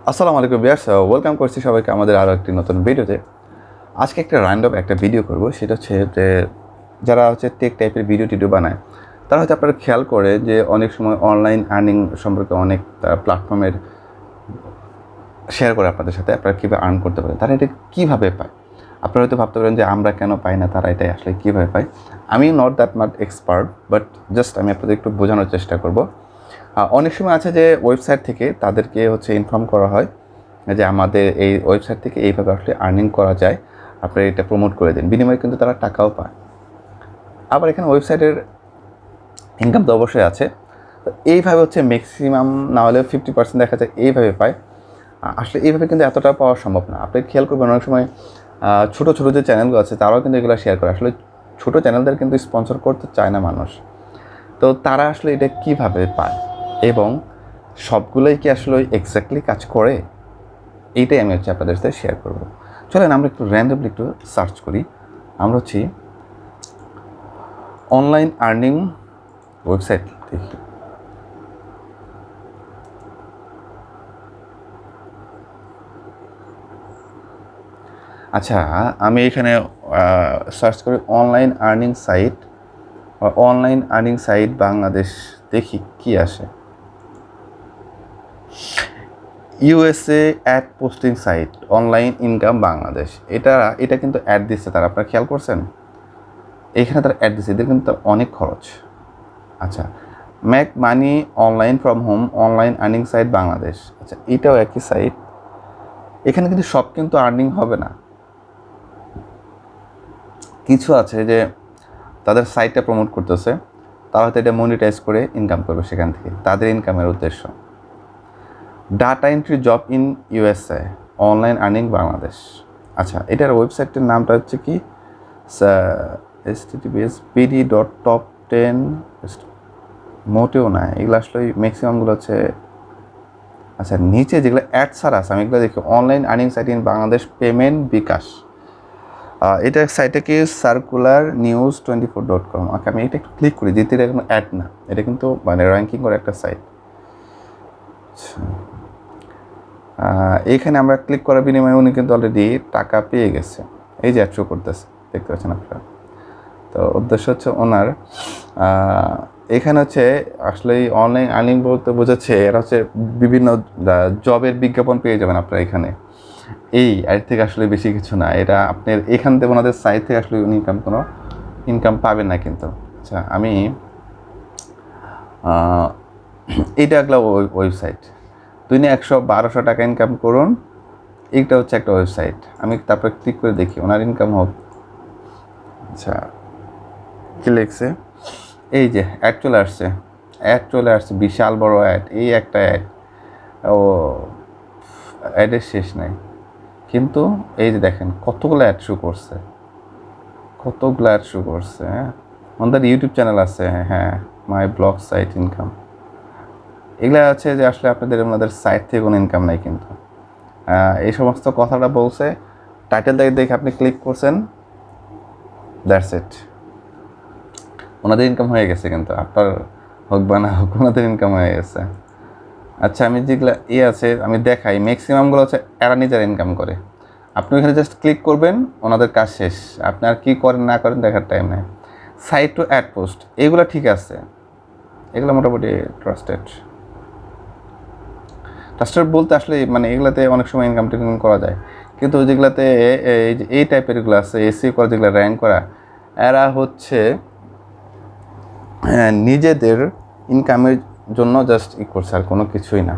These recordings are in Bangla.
আসসালামু আলাইকুম ভিউয়ার্স, ওয়েলকাম করছি সবাইকে আমাদের আরও একটি নতুন ভিডিওতে। আজকে একটা র্যান্ডম একটা ভিডিও করব, সেটা হচ্ছে যে যারা হচ্ছে টেক টাইপের ভিডিও বানায় তারা হয়তো আপনারা খেয়াল করে যে অনেক সময় অনলাইন আর্নিং সম্পর্কে অনেক প্ল্যাটফর্মের শেয়ার করে আপনাদের সাথে আপনারা কীভাবে আর্ন করতে পারেন, তারা এটা কীভাবে পায়। আপনারা হয়তো ভাবতে পারেন যে আমরা কেন পাই না, তারা এটাই আসলে কীভাবে পায়। আমি not that much expert, but just আমি আপনাদের একটু বোঝানোর চেষ্টা করব। অনেক সময় আছে যে ওয়েবসাইট থেকে তাদেরকে হচ্ছে ইনফর্ম করা হয় যে আমাদের এই ওয়েবসাইট থেকে এইভাবে আসলে আর্নিং করা যায়, আপনারা এটা প্রমোট করে দিন, বিনিময়ে কিন্তু তারা টাকাও পায়। আবার এখানে ওয়েবসাইটের ইনকাম তো অবশ্যই আছে, তো এইভাবে হচ্ছে ম্যাক্সিমাম না হলেও 50% দেখা যায় এইভাবে পায়। আসলে এইভাবে কিন্তু এতটা পাওয়া সম্ভব না। আপনি খেয়াল করবেন অনেক সময় ছোটো ছোটো যে চ্যানেলগুলো আছে তারাও কিন্তু এগুলো শেয়ার করে। আসলে ছোটো চ্যানেলদের কিন্তু স্পন্সর করতে চায় না মানুষ, তো তারা আসলে এটা কীভাবে পায় এবং সবগুলোই কি আসলে এক্স্যাক্টলি কাজ করে, এইটাই আমি হচ্ছে আপনাদের সাথে শেয়ার করবো। চলেন আমরা একটু র্যান্ডমলি একটু সার্চ করি। আমরা হচ্ছি অনলাইন আর্নিং ওয়েবসাইট দেখি। আচ্ছা, আমি এখানে সার্চ করি অনলাইন আর্নিং সাইট বাংলাদেশ, দেখি কি আসে। USA ad posting site online income Bangladesh, এটা কিন্তু অ্যাড দিচ্ছে তারা, আপনারা খেয়াল করছেন? এইখানে তারা অ্যাড দিচ্ছে, এদের কিন্তু অনেক খরচ। আচ্ছা, make money online from home online earning site Bangladesh. আচ্ছা, এটাও একই সাইট। এখানে কিন্তু সব কিন্তু আর্নিং হবে না, কিছু আছে যে তাদের সাইটটা প্রমোট করতেছে, তারা হয়তো এটা মনিটাইজ করে ইনকাম করবে সেখান থেকে, তাদের ইনকামের উদ্দেশ্য। Data entry job in USA online earning Bangladesh. আচ্ছা, এটার ওয়েবসাইটের নামটা হচ্ছে কি https://pd.top10, মোটেও না, এগুলো আসলে ম্যাক্সিমামগুলো হচ্ছে। আচ্ছা, নিচে যেগুলো অ্যাড ছাড়া আছে আমি এগুলো দেখি, online earning site in Bangladesh payment bKash, এটা সাইটে কি সার্কুলার নিউজ 24.com। ওকে, আমি এটা একটু ক্লিক করি, যেহেতু এটা কোনো অ্যাড না, এটা কিন্তু মানে র্যাঙ্কিং করে একটা সাইট। আচ্ছা, এইখানে আমরা ক্লিক করার বিনিময়ে উনি কিন্তু অলরেডি টাকা পেয়ে গেছে, এই যে অ্যাড শো করতেছে, দেখতে পাচ্ছেন আপনারা। তো উদ্দেশ্য হচ্ছে ওনার এখানে হচ্ছে আসলে অনলাইন আর্নিং বলতে বোঝাচ্ছে এরা হচ্ছে বিভিন্ন জবের বিজ্ঞাপন পেয়ে যাবেন আপনারা এখানে। এই এর থেকে আসলে বেশি কিছু না, এটা আপনার এখান থেকে ওনাদের সাইট থেকে আসলে কোনো ইনকাম পাবেন না কিন্তু। আচ্ছা, আমি এইটা একটা ওয়েবসাইট, দিনে 100-1200 টাকা ইনকাম করুন, এইটা হচ্ছে একটা ওয়েবসাইট। আমি তারপরে ক্লিক করে দেখি ওনার ইনকাম হোক। আচ্ছা, কি লিখছে, এই যে অ্যাড চলে আসছে, বিশাল বড় অ্যাড, এই একটা অ্যাড, ও অ্যাডের শেষ নাই। কিন্তু এই যে দেখেন কতগুলো অ্যাড শো করছে, হ্যাঁ। ওনাদের ইউটিউব চ্যানেল আছে, হ্যাঁ, মাই ব্লগ সাইট ইনকাম, এগুলো আছে যে আসলে আপনাদের ওনাদের সাইট থেকে কোনো ইনকাম নাই কিন্তু। এই সমস্ত কথাটা বলছে, টাইটেল দেখে আপনি ক্লিক করছেন, দ্যাটস ইট, ওনাদের ইনকাম হয়ে গেছে। কিন্তু আপনার হোক বা না হোক, ওনাদের ইনকাম হয়ে গেছে। আচ্ছা, আমি যেগুলো আছে আমি দেখাই, ম্যাক্সিমামগুলো হচ্ছে এরা নিজেরা ইনকাম করে। আপনি ওখানে জাস্ট ক্লিক করবেন, ওনাদের কাজ শেষ, আপনি আর কী করেন না করেন দেখার টাইম নেই। সাইট টু অ্যাড পোস্ট, এগুলো ঠিক আছে, এগুলো মোটামুটি ট্রাস্টেড বলতে আসলে মানে এগুলাতে অনেক সময় ইনকাম টিনকাম করা যায়। কিন্তু যেগুলাতে এই টাইপের এগুলো আছে, এসিও করা, যেগুলো র্যাঙ্ক করা, এরা হচ্ছে নিজেদের ইনকামের জন্য জাস্ট করছে, আর কোনো কিছুই না।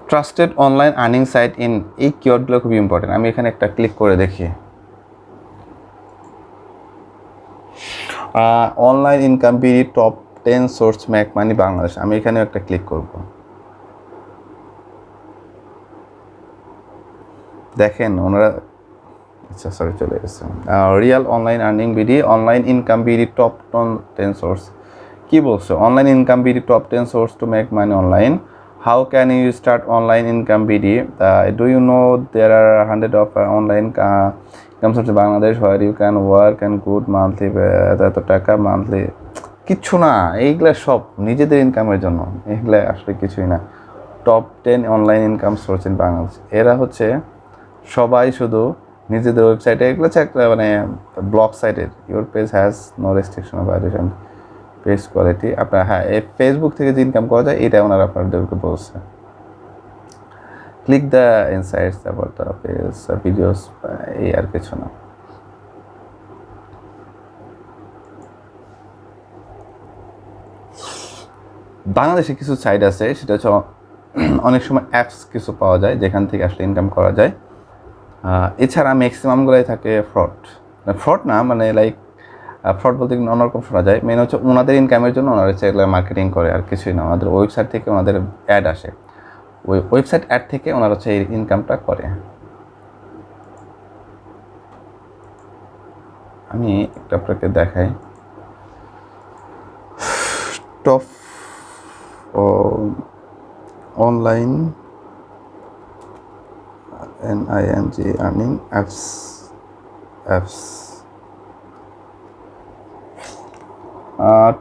Trusted online earning site in, এই কিওয়ার্ডগুলো খুবই ইম্পর্টেন্ট। আমি এখানে একটা ক্লিক করে দেখি, online income BD top 10 source make money Bangladesh, আমি এখানেও একটা ক্লিক করব। দেখেন ওনারা, আচ্ছা সরি চলে গেছে, real online earning BD online income BD top 10 source. কী বলছো? Online income BD top 10 source to make money online, how can you start online income BD, do you know there are 100 of online income source Bangladesh where you can work and good monthly, এত টাকা মান্থলি। কিচ্ছু না, এইগুলা সব নিজেদের ইনকামের জন্য, এগুলা আসলে কিছুই না। Top 10 online income source in Bangladesh, এরা হচ্ছে সবাই শুধু নিজেদের ওয়েবসাইটে, এগুলো হচ্ছে একটা মানে ব্লগ সাইটের your page has no restriction of violation page quality. আপনার হ্যাঁ, এই ফেসবুক থেকে যে ইনকাম করা যায় এটা ওনারা আপনাদেরকে বলছে। Click the insights about the page videos, এই আর কিছু না। বাংলাদেশে কিছু সাইট আছে, সেটা হচ্ছে অনেক সময় অ্যাপস কিছু পাওয়া যায় যেখান থেকে আসলে ইনকাম করা যায়। এছাড়া ম্যাক্সিমামগুলোই থাকে ফ্রড, ফ্রড না মানে লাইক ফ্রড বলতে অন্যরকম শোনা যায়। মেন হচ্ছে ওনাদের ইনকামের জন্য ওনারা হচ্ছে এগুলো মার্কেটিং করে, আর কিছুই না। ওনাদের ওয়েবসাইট থেকে ওনাদের অ্যাড আসে, ওই ওয়েবসাইট অ্যাড থেকে ওনারা হচ্ছে এই ইনকামটা করে। আমি একটা আপনাকে দেখাই, top online NING earning apps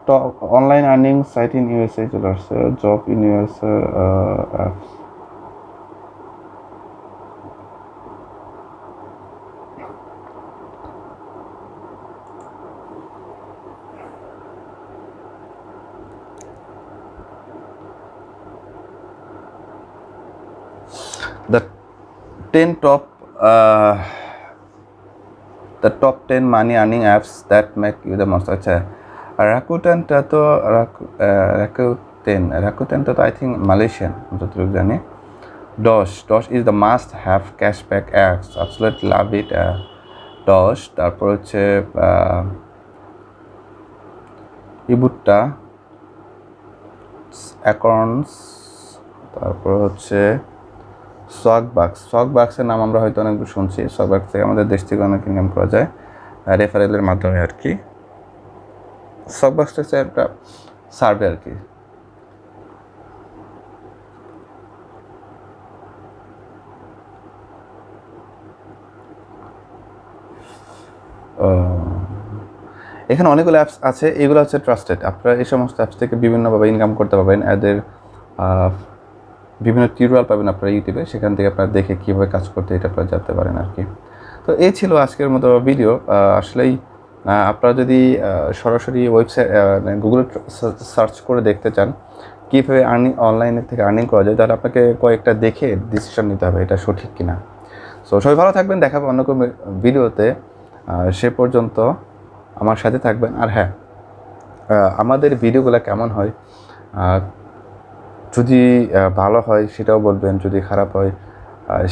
top online earning site in USA চলে আসছে, job in USA apps. The 10 top the top 10 money earning apps that make you the most. আচ্ছা, রাকুটেনটা তো রাকুটেন তো আই থিঙ্ক মালয়েশিয়ান যতটুকু জানি। Dosh is the must have cashback apps, absolutely love it. Dosh, তারপর হচ্ছে ইবুট্টা, অ্যাকাউন্টস, তারপর হচ্ছে সোয়াকবাক্সের নাম আমরা হয়তো অনেক শুনছি। সোয়াকবাক্স থেকে আমাদের দেশ থেকে অনেক ইনকাম করা যায় রেফারেলের মাধ্যমে আর কি। সোয়াকবাক্সটা হচ্ছে একটা সার্ভে আর কি। এখানে অনেকগুলো অ্যাপস আছে, এগুলো হচ্ছে ট্রাস্টেড। আপনারা এই সমস্ত অ্যাপস থেকে বিভিন্নভাবে ইনকাম করতে পারবেন। এদের বিভিন্ন টিউটোরিয়াল পাবেন আপনারা ইউটিউবে, সেখান থেকে আপনারা দেখে কীভাবে কাজ করতে এটা আপনারা জানতে পারেন আর কি। তো এই ছিল আজকের মতো ভিডিও। আসলেই আপনারা যদি সরাসরি ওয়েবসাইট গুগলে সার্চ করে দেখতে চান কীভাবে অনলাইনের থেকে আর্নিং করা যায়, তাহলে আপনাকে কয়েকটা দেখে ডিসিশন নিতে হবে এটা সঠিক কিনা। সো সবাই ভালো থাকবেন, দেখাবো অন্য কোনো ভিডিওতে। সে পর্যন্ত আমার সাথে থাকবেন। আর হ্যাঁ, আমাদের ভিডিওগুলো কেমন হয়, যদি ভালো হয় সেটাও বলবেন, যদি খারাপ হয়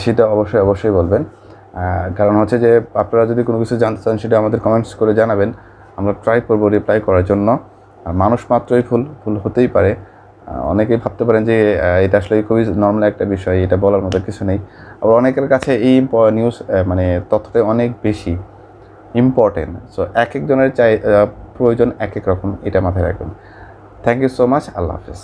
সেটা অবশ্যই বলবেন। কারণ হচ্ছে যে আপনারা যদি কোনো কিছু জানতে চান সেটা আমাদের কমেন্টস করে জানাবেন, আমরা ট্রাই করবো রিপ্লাই করার জন্য। মানুষ মাত্রই ভুল হতেই পারে। অনেকেই ভাবতে পারেন যে এটা আসলে খুবই নর্মাল একটা বিষয়, এটা বলার মতো কিছু নেই। আবার অনেকের কাছে এই নিউজ মানে তথ্যটা অনেক বেশি ইম্পর্টেন্ট। সো এক একজনের প্রয়োজন এক এক রকম, এটা মাথায় রাখবেন। থ্যাংক ইউ সো মাচ, আল্লাহ হাফেজ।